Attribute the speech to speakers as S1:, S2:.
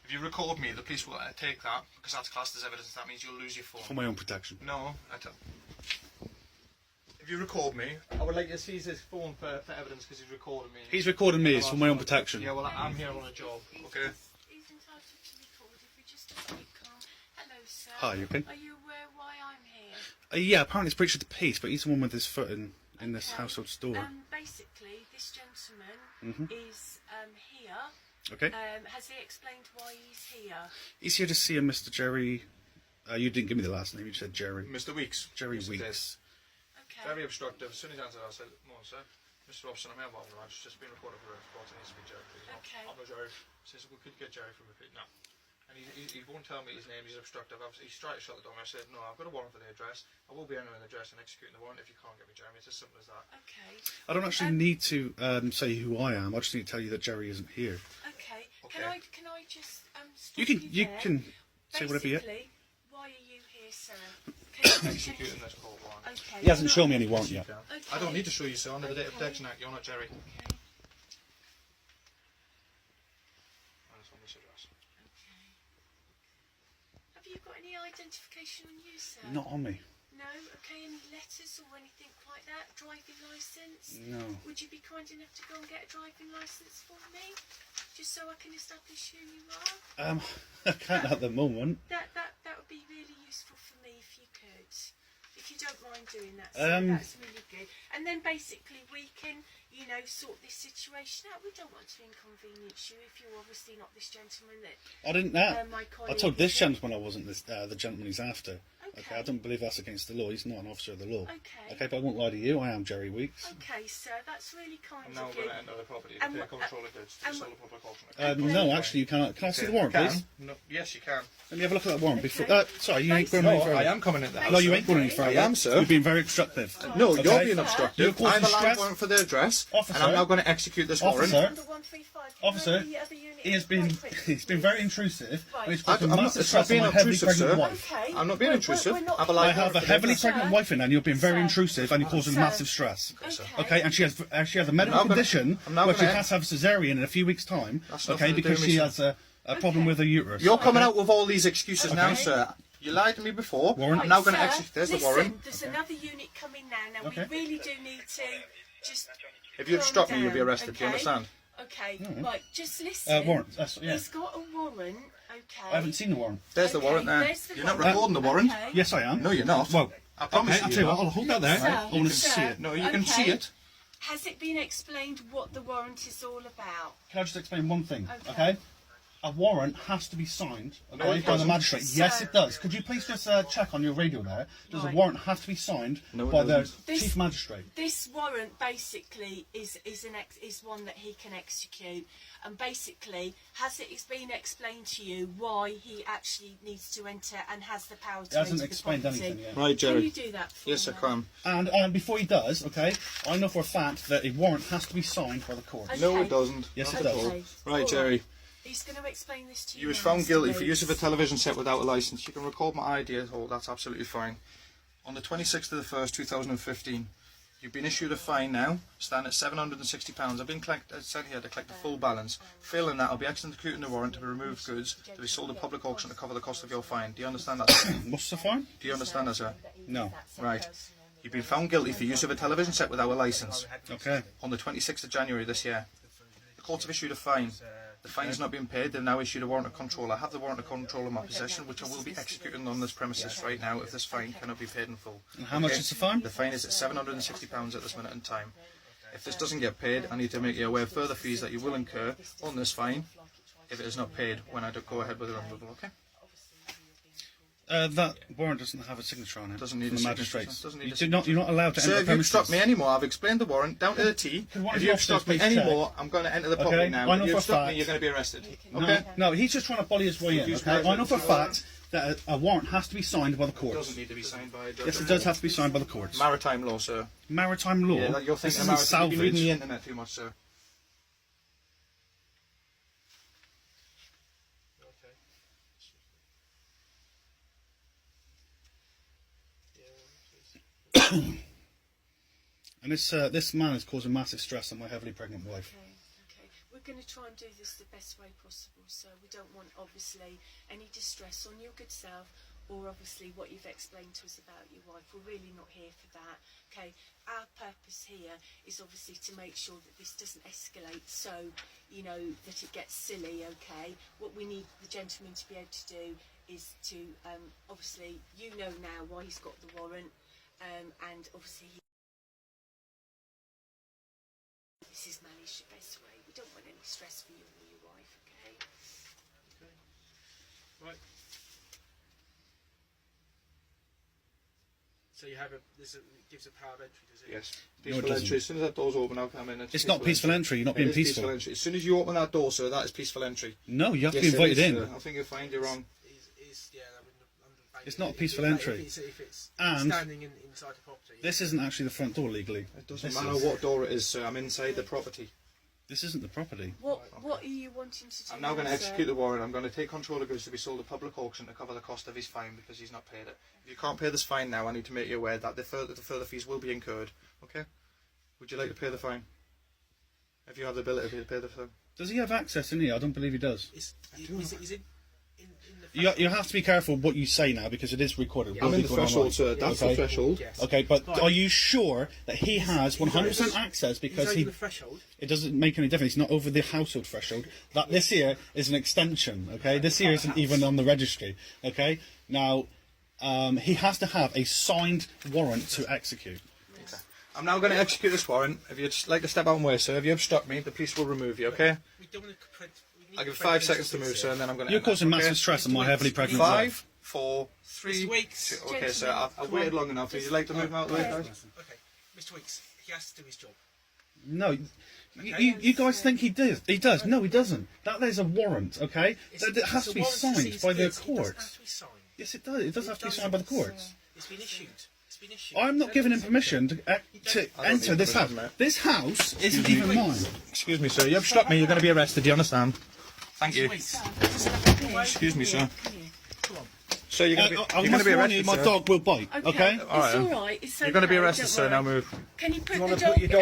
S1: If you record me, the police will take that because that's classed as evidence. That means you'll lose your phone.
S2: For my own protection.
S1: No, I don't. If you record me, I would like to seize his phone for evidence because he's recording me.
S2: He's recording me. It's for my own protection.
S1: Yeah, well, I'm here on a job. Okay.
S3: He's entitled to record if we just keep calm. Hello, sir.
S2: Hi, you okay?
S3: Are you aware why I'm here?
S2: Yeah, apparently it's breach of the peace, but he's the one with his foot in this household store.
S3: Basically, this gentleman is here.
S2: Okay.
S3: Has he explained why he's here?
S2: He's here to see a Mr. Jerry. You didn't give me the last name. You said Jerry.
S1: Mr. Weeks.
S2: Jerry
S1: Yes,
S2: Weeks.
S3: Okay.
S1: Very obstructive. As soon as he answered, I said, "No, sir. Mr. Robson, I'm here about the It's just been recorded for a report. It needs to be Jerry, please."
S3: Okay.
S1: I'm not Jerry. He says, "We could get Jerry from a pit." No. And he won't tell me his name. He's obstructive. He's tried to shut the door. I said, "No, I've got a warrant for the address. I will be entering the address and executing the warrant if you can't get me Jeremy." It's as simple as that.
S3: Okay.
S2: I don't actually need to say who I am. I just need to tell you that Jerry isn't here.
S3: Okay.
S1: Okay.
S3: Can I just stop
S2: You can
S3: there?
S2: say whatever you.
S3: Basically, why are you here, sir? Can you
S1: Executing this court warrant.
S3: Okay.
S2: He hasn't shown me any warrant yet.
S3: Okay.
S1: I don't need to show you, sir. Under the Data Protection Act, you're not Jerry.
S3: Okay.
S1: And it's on this address.
S3: Okay. Have you got any identification on you, sir?
S2: Not on me.
S3: No? Okay, any letters or anything like that? Driving licence?
S2: No.
S3: Would you be kind enough to go and get a driving licence for me? Just so I can establish who you are?
S2: I can't at the moment.
S3: That would be really useful for me if you could. If you don't mind doing that, sir, that's really good. And then basically we can, sort this situation out. We don't want to inconvenience you if you're obviously not this gentleman that
S2: I didn't know.
S3: my colleague
S2: I told this
S3: is.
S2: gentleman I wasn't the gentleman he's after.
S3: Okay.
S2: I don't believe that's against the law. He's not an officer of the law.
S3: Okay.
S2: Okay, but I won't lie to you. I am Jerry Weeks.
S3: Okay, sir, that's really kind
S1: I'm now
S3: of
S1: going
S3: you.
S1: to enter the property
S3: And
S1: to take
S3: what-
S1: control of goods to
S3: and
S1: sell the public auction.
S2: No, actually, you cannot. Can I see the warrant,
S1: Can?
S2: please?
S1: No, yes, you can.
S2: Let me have a look at that warrant before.
S3: Okay.
S2: Sorry, you ain't going
S1: No,
S2: any further.
S1: I am coming in the house.
S2: No, you ain't going any further.
S1: I am, sir.
S2: You're being very obstructive.
S1: No,
S2: Okay.
S1: you're being
S3: Sir.
S1: obstructive.
S2: You're causing
S1: I'm a
S2: stress.
S1: warrant for the address,
S2: Officer.
S1: and I'm now going to execute this warrant.
S2: Officer.
S3: Number 135,
S2: Officer,
S3: the other unit
S2: he has been
S3: quite quickly,
S2: he's been
S3: please.
S2: very intrusive.
S3: Right.
S2: And he's causing
S1: I'm not-
S2: massive
S1: it's not
S2: stress on
S1: being
S2: my heavily
S1: intrusive,
S2: pregnant
S1: sir.
S2: wife.
S3: Okay.
S1: I'm not being intrusive.
S3: We're not
S1: I have a
S2: I
S1: live
S2: have a
S1: warrant for
S2: heavily
S1: this.
S2: pregnant
S3: Sir.
S2: wife in there, and you're being very
S3: Sir.
S2: intrusive, and you're causing
S3: Sir.
S2: massive stress.
S3: Okay.
S2: Okay, and she has a medical
S1: I'm gonna-
S2: condition
S1: I'm now
S2: where she
S1: gonna-
S2: has to have a cesarean in a few weeks' time.
S1: That's
S2: Okay,
S1: nothing to do
S2: because
S1: with
S2: she
S1: me,
S2: has a problem with her uterus.
S1: You're coming
S2: Okay?
S1: out with all these excuses now,
S3: Okay.
S1: sir. You lied to me before.
S2: Warrant.
S1: I'm now going to
S3: Sir,
S1: execute. There's the
S3: listen,
S1: warrant.
S3: There's another unit coming now. Now,
S2: Okay.
S3: we really do need to just
S1: If you
S3: calm
S1: obstruct me, you'll be
S3: down,
S1: arrested. Do you
S3: okay?
S1: understand?
S3: Okay, right, just listen.
S2: Warrant. Yeah.
S3: He's got a warrant, okay.
S2: I haven't seen the warrant.
S1: There's the
S3: Okay,
S1: warrant there.
S3: there's the
S1: You're not
S3: warrant.
S1: recording the warrant.
S3: Okay.
S2: Yes, I am.
S1: No, you're not.
S2: Well,
S1: I promise
S2: okay, I'll
S1: you.
S2: tell you
S1: you're
S2: what.
S1: not.
S2: I'll hold that there.
S3: Sir,
S2: I want to
S3: sir,
S2: see it.
S1: No, you can
S3: okay.
S1: see it.
S3: Has it been explained what the warrant is all about?
S2: Can I just explain one thing?
S3: Okay.
S2: Okay. A warrant has to be signed
S1: No,
S2: okay,
S1: it
S2: by the
S1: doesn't.
S2: magistrate.
S3: Sir.
S2: Yes, it does. Could you please just check on your radio there? Does
S3: Right.
S2: a warrant have to be signed
S1: No, it
S2: by the
S1: doesn't.
S2: chief magistrate?
S3: This warrant basically is one that he can execute, and basically has it been explained to you why he actually needs to enter and has the power to
S2: It hasn't
S3: enter
S2: explained
S3: the property?
S2: anything yet.
S1: Right,
S3: Can you
S1: Jerry.
S3: do that for
S1: Yes, I
S3: me?
S1: can.
S2: And before he does, okay, I know for a fact that a warrant has to be signed by the court.
S3: Okay.
S1: No, it doesn't.
S2: Yes,
S1: Not
S2: it
S1: at
S2: does.
S1: all.
S3: Okay.
S1: Right,
S3: All
S1: Jerry.
S3: He's going to explain this to you.
S1: You was
S3: now,
S1: found
S3: Mr.
S1: guilty for
S3: Weeks.
S1: use of a television set without a licence. You can record my ID at all. That's absolutely fine. On the 26th of the 1st, 2015, you've been issued a fine now, standing at £760. I've been sent here to collect the full balance. Failing that, I'll be executing the warrant to remove goods to be sold at public auction to cover the cost of your fine. Do you understand that, sir?
S2: What's the fine?
S1: Do you understand that, sir?
S2: No.
S1: Right. You've been found guilty for use of a television set without a licence
S2: Okay.
S1: on the 26th of January this year. The courts have issued a fine. The fine has not been paid. They've now issued a warrant of control. I have the warrant of control in my possession, which I will be executing on this premises right now if this fine cannot be paid in full.
S2: And how much is the fine?
S1: The fine is at £760 at this minute in time. If this doesn't get paid, I need to make you aware of further fees that you will incur on this fine if it is not paid when I do go ahead with the removal, okay?
S2: That warrant doesn't have a signature on it.
S1: Doesn't need
S2: from
S1: a
S2: the
S1: signature,
S2: magistrates.
S1: doesn't need a
S2: You're not allowed to
S1: Sir,
S2: enter
S1: if
S2: the
S1: you
S2: premises.
S1: obstruct me anymore, I've explained the warrant down to the T.
S2: Can one of
S1: If
S2: the
S1: you
S2: officers
S1: obstruct me
S2: please check?
S1: anymore, I'm going to enter the property
S2: Okay,
S1: now.
S2: I know
S1: If you
S2: for a
S1: obstruct me,
S2: fact-
S1: you're going to be arrested.
S2: No,
S1: Okay?
S2: no, he's just trying to bully his way in.
S1: Use
S2: Okay,
S1: my
S2: I know for a
S1: warrant.
S2: fact that a warrant has to be signed by the
S1: It
S2: courts.
S1: doesn't need to be signed by a judge.
S2: Yes, it does have to be signed by the courts.
S1: Maritime law, sir.
S2: Maritime law.
S1: Yeah, you're
S2: This
S1: thinking
S2: isn't
S1: maritime. You've been reading the
S2: salvage.
S1: internet too much, sir.
S2: And this man is causing massive stress on my heavily pregnant wife.
S3: Okay, okay. We're going to try and do this the best way possible. So we don't want, obviously, any distress on your good self, or obviously what you've explained to us about your wife. We're really not here for that. Okay, our purpose here is obviously to make sure that this doesn't escalate, so you know that it gets silly. Okay, what we need the gentleman to be able to do is to obviously, you know now why he's got the warrant, and obviously this is managed the best way. We don't want any stress for you or your wife. Okay.
S4: Right. So you have it gives a power of entry, does it?
S1: Yes.
S2: No, it
S1: Peaceful
S2: doesn't.
S1: entry. As soon as that door's open, I'll come in.
S2: It's not peaceful entry. You're not being
S1: It is
S2: peaceful.
S1: entry. As soon as you open that door, sir, that is peaceful entry.
S2: No, you have to
S1: Yes,
S2: be invited
S1: it is,
S2: in.
S1: sir. I think you'll find you're wrong.
S4: Yeah,
S2: It's not a peaceful entry.
S4: If it's
S2: And
S4: standing inside the property.
S2: This isn't actually the front door legally.
S1: It doesn't
S2: This
S1: matter
S2: is.
S1: what door it is, sir. I'm inside the property.
S2: This isn't the property.
S3: What are you wanting to do?
S1: I'm now going to
S3: sir?
S1: execute the warrant. I'm going to take control of goods to be sold at public auction to cover the cost of his fine because he's not paid it. If you can't pay this fine now, I need to make you aware that the further fees will be incurred. Okay? Would you like to pay the fine? If you have the ability to pay the fine.
S2: Does he have access in here? I don't believe he does.
S4: Is it in the
S2: You have to be careful what you say now because it is recorded.
S4: Yeah.
S2: Will
S1: I'm
S2: be
S1: in the
S2: going
S1: threshold,
S2: online.
S1: sir. That's
S2: Okay.
S1: the threshold.
S4: Yes.
S2: Okay, but
S4: Right.
S2: are you sure that he has 100% access because
S4: He's over the threshold.
S2: it doesn't make any difference. He's not over the household threshold. That this here is an extension. Okay, this here isn't even on the registry. Okay, now he has to have a signed warrant to execute.
S1: Okay. I'm now going to execute this warrant. If you'd like to step out and way, sir, if you obstruct me, the police will remove you. Okay?
S4: We don't want to.
S1: I'll give 5 seconds to move, sir, and then I'm going to.
S2: You're causing massive stress on my heavily pregnant wife.
S1: 5, 4, 3.
S4: Mr. Weeks.
S1: 2. Okay, sir. I've waited long enough. Would you like to move out of the way, guys?
S4: Okay, Mr. Weeks, he has to do his job.
S2: No, you guys think he does. He does. No, he doesn't. That is a warrant. Okay, that it has to be signed by the court.
S4: It doesn't have to be signed.
S2: Yes, it does. It does have to be signed by the courts.
S4: It's been issued. It's been issued.
S2: I'm not giving him permission to enter this house. This house isn't even mine.
S1: Excuse me, sir. You obstruct me, you're going to be arrested. Do you understand? Thank you. Excuse me, sir. So you're going to
S2: I
S1: be
S2: must warn
S1: arrested,
S2: you, my
S1: sir.
S2: dog will bite. Okay.
S3: It's all right. It's okay.
S1: You're going to be
S3: don't
S1: arrested, sir.
S3: worry.
S1: Now move.
S3: Can you put
S1: wanna
S3: the
S1: put
S3: dog?
S1: your dog